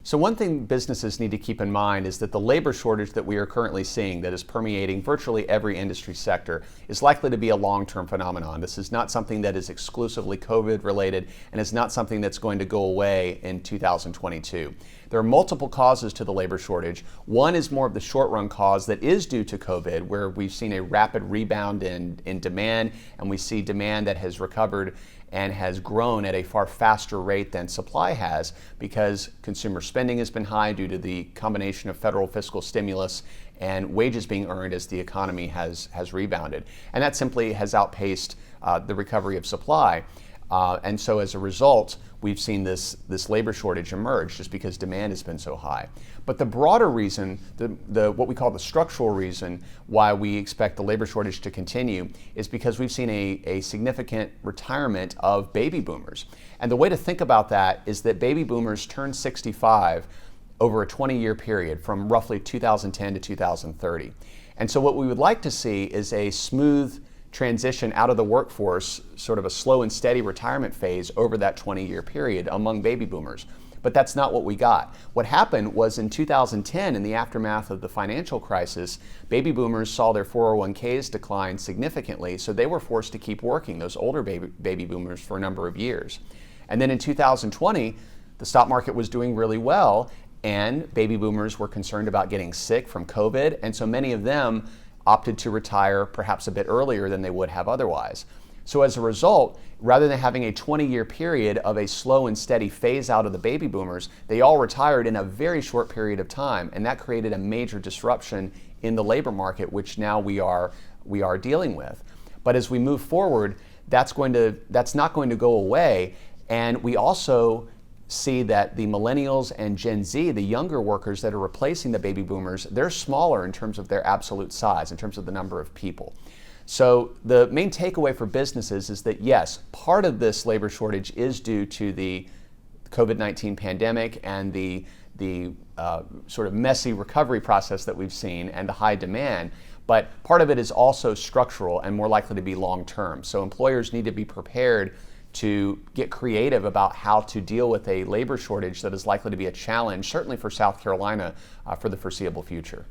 So one thing businesses need to keep in mind is that the labor shortage that we are currently seeing that is permeating virtually every industry sector is likely to be a long-term phenomenon. This is not something that is exclusively COVID related, and it's not something that's going to go away in 2022. There are multiple causes to the labor shortage. One is more of the short-run cause that is due to COVID, where we've seen a rapid rebound in demand, and we see demand that has recovered and has grown at a far faster rate than supply has because consumer spending has been high due to the combination of federal fiscal stimulus and wages being earned as the economy has rebounded. And that simply has outpaced the recovery of supply. And so as a result, we've seen this labor shortage emerge just because demand has been so high. But the broader reason, what we call the structural reason why we expect the labor shortage to continue is because we've seen a significant retirement of baby boomers. And the way to think about that is that baby boomers turned 65 over a 20-year period from roughly 2010 to 2030. And so what we would like to see is a smooth transition out of the workforce, sort of a slow and steady retirement phase over that 20-year period among baby boomers. But that's not what we got. What happened was in 2010, in the aftermath of the financial crisis, baby boomers saw their 401ks decline significantly, so they were forced to keep working, those older baby boomers, for a number of years. And then in 2020, the stock market was doing really well, and baby boomers were concerned about getting sick from COVID, and so many of them opted to retire perhaps a bit earlier than they would have otherwise. So as a result, rather than having a 20-year period of a slow and steady phase out of the baby boomers, they all retired in a very short period of time, and that created a major disruption in the labor market, which now we are dealing with. But as we move forward, that's not going to go away, and we also see that the millennials and Gen Z, the younger workers that are replacing the baby boomers, they're smaller in terms of their absolute size, in terms of the number of people. So the main takeaway for businesses is that yes, part of this labor shortage is due to the COVID-19 pandemic and the sort of messy recovery process that we've seen and the high demand, but part of it is also structural and more likely to be long-term. So employers need to be prepared to get creative about how to deal with a labor shortage that is likely to be a challenge, certainly for South Carolina, for the foreseeable future.